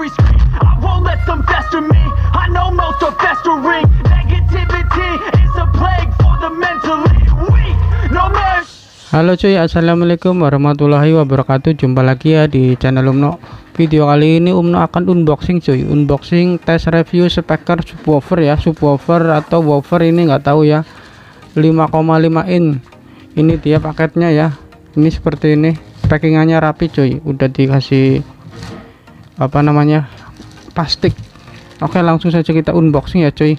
every screen. I won't let them fester me. I know most are festering. Negativity is a plague for the mentally weak. No mercy. Halo cuy, assalamualaikum warahmatullahi wabarakatuh. Jumpa lagi ya di channel Umno. Video kali ini Umno akan unboxing cuy, unboxing tes review speaker subwoofer ya, subwoofer atau woofer ini nggak tahu ya, 5,5 in. Ini dia paketnya ya, ini seperti ini, packingannya rapi cuy, udah dikasih apa namanya, plastik. Oke, langsung saja kita unboxing ya cuy.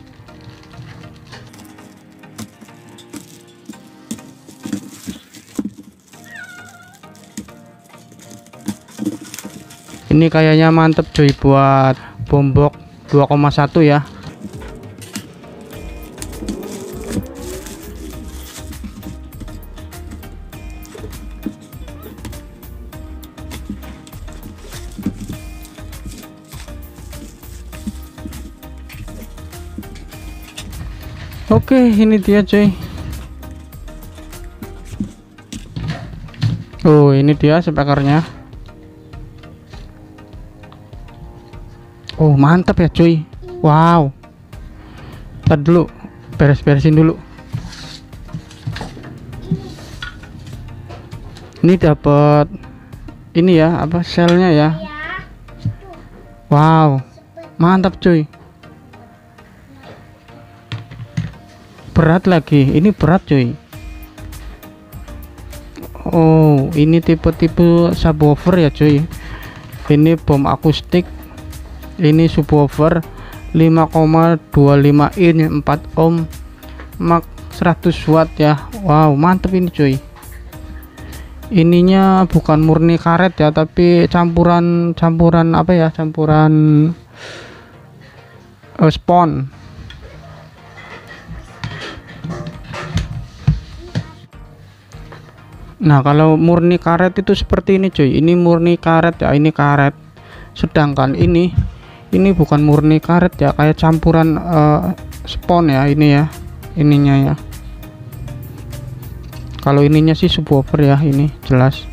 Ini kayaknya mantep cuy buat boombox 2,1 ya. Oke, ini dia cuy. Oh, ini dia speakernya. Oh, mantap ya cuy. Wow. Ntar dulu, beres-beresin dulu. Ini dapat ini ya, apa, selnya ya. Wow, mantap cuy. Berat lagi, ini berat cuy. Oh, ini tipe-tipe subwoofer ya cuy. Ini boom akustik. Ini subwoofer 5,25 in 4 ohm mak 100 watt ya. Wow, mantep ini cuy. Ininya bukan murni karet ya, tapi campuran apa ya, campuran spon. Nah, kalau murni karet itu seperti ini cuy, ini murni karet ya, ini karet. Sedangkan ini bukan murni karet ya, kayak campuran spon ya, ini ya, ininya ya. Kalau ininya sih subwoofer ya, ini jelas.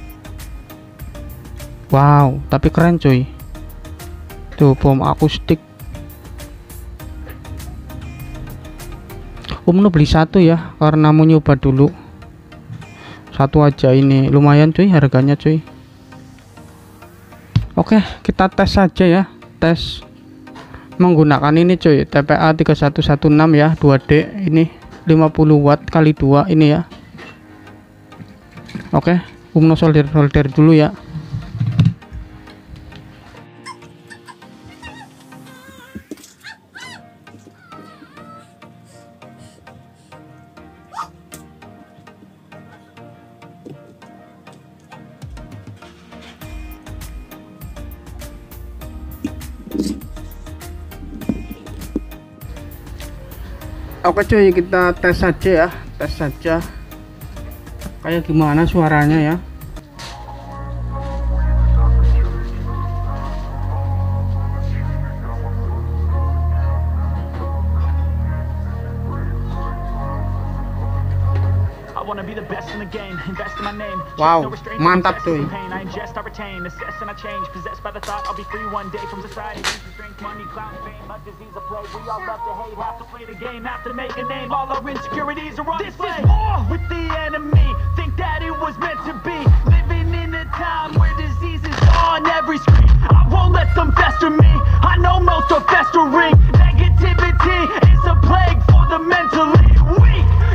Wow, tapi keren cuy. Tuh, boom akustik. Umno beli satu ya, karena mau nyoba dulu. Satu aja, ini lumayan cuy harganya cuy. Oke, kita tes saja ya, tes menggunakan ini cuy, TPA 3116 ya, 2D, ini 50 watt kali 2 ini ya. Oke, Umno solder dulu ya. Oke cuy, kita tes saja ya, tes saja kayak gimana suaranya ya. Wow, mantap cuy.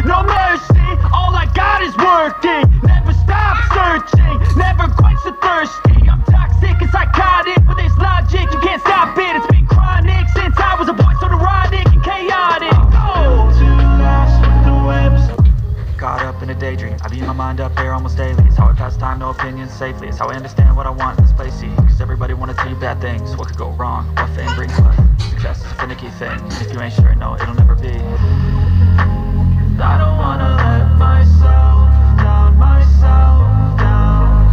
No mercy, all I got is working. Never stop searching, never quite so thirsty. I'm toxic and psychotic, but there's logic, you can't stop it. It's been chronic since I was a boy, so neurotic and chaotic. Caught up in a daydream, I beat my mind up there almost daily. It's how I pass time, no opinions safely. It's how I understand what I want in this place, see. Cause everybody wanna tell you bad things. What could go wrong, what fame brings, but success is a finicky thing. If you ain't sure, no, it'll never be. I don't wanna let myself down, myself down.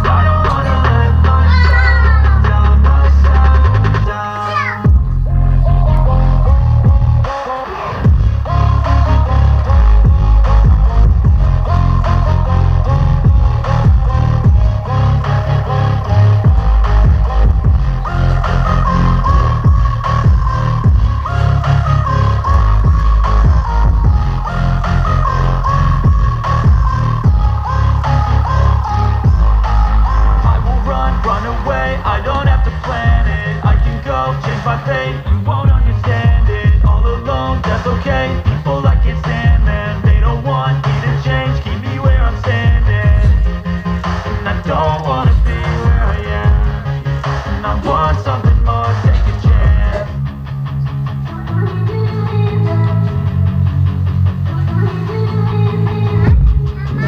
I don't wanna let myself down, myself down. way. I don't have to plan it. I can go change my fate. You won't understand it. All alone, that's okay. People I can't stand them. They don't want me to change. Keep me where I'm standing. And I don't wanna be where I am. And I want something more. Take a chance.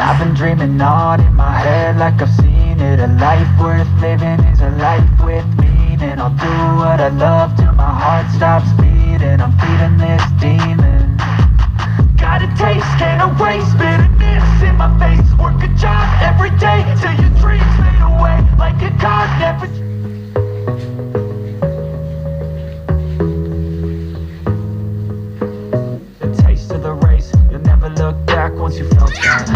I've been dreaming on in my head like I've seen it. A life worth living is a life with meaning. I'll do what I love till my heart stops beating. I'm feeding this demon. Got a taste, can't erase bitterness in my face. Work a job every day till your dreams fade away like a card never. The taste of the race, you'll never look back once you felt that.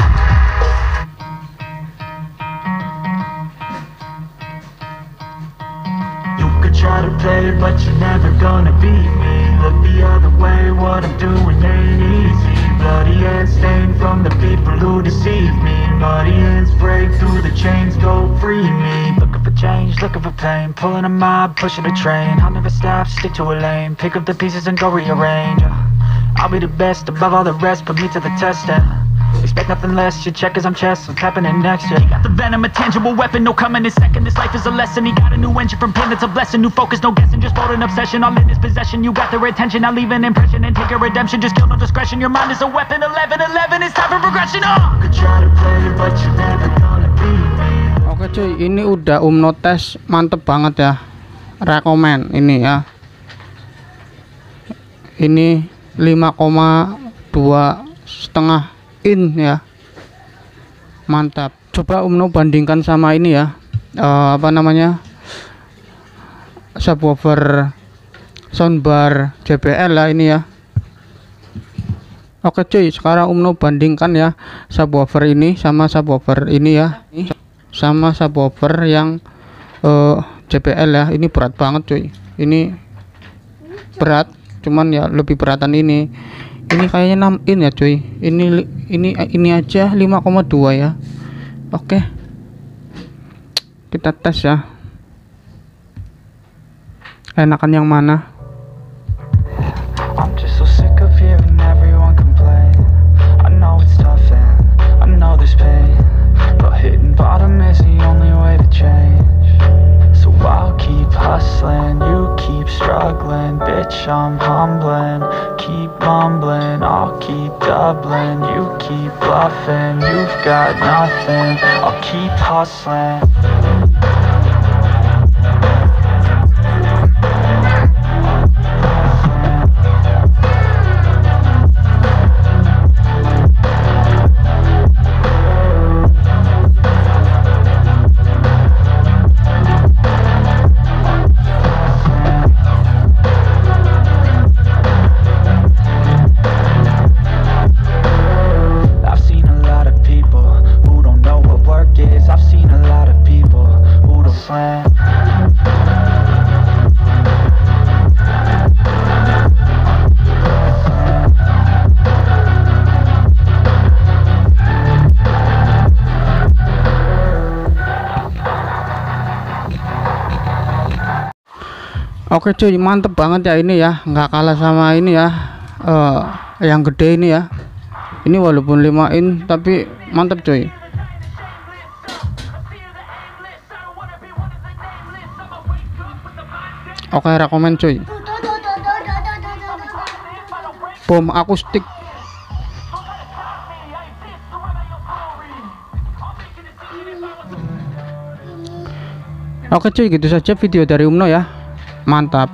Try to play it, but you're never gonna beat me. Look the other way, what I'm doing ain't easy. Bloody hands stained from the people who deceive me. Muddy hands break through the chains, go free me. Looking for change, looking for pain. Pulling a mob, pushing a train. I'll never stop, stick to a lane. Pick up the pieces and go rearrange. I'll be the best above all the rest, put me to the test and expect nothing less, you check as I'm chess, what's happening next, yeah. He got the venom, a tangible weapon, no coming in second. This life is a lesson, he got a new engine from pain, it's a blessing. New focus, no guessing, just bold an obsession. All in his possession, you got their attention. I'll leave an impression and take a redemption. Just kill no discretion, your mind is a weapon. 11-11, it's time for progression, Could try to play it, but you're never gonna beat me. Oke cuy, ini udah tes mantep banget ya. Rekomen ini ya. Ini 5,2,5 in ya, mantap. Coba bandingkan sama ini ya, apa namanya, subwoofer soundbar JBL lah ini ya. Oke cuy, sekarang bandingkan ya subwoofer ini sama subwoofer ini ya, sama subwoofer yang JBL ya. Ini berat banget cuy, ini berat, cuman ya lebih beratan ini. Ini kayaknya 6 in ya cuy. Ini aja 5,2 ya. Oke. Kita tes ya. Enakan yang mana? I'm just so sick of hearing everyone complain. I know it's tough and I know there's pain, but hitting bottom is the only way to change. So I'll keep hustling, you keep struggling. Bitch, I'm humbling, keep mumbling. I'll keep doubling, you keep bluffing. You've got nothing, I'll keep hustling. Oke cuy, mantep banget ya ini ya, nggak kalah sama ini ya, yang gede ini ya. Ini walaupun 5 in tapi mantep cuy. Oke, rekomen cuy. Bom akustik. Oke cuy, gitu saja video dari Umno ya. Mantap.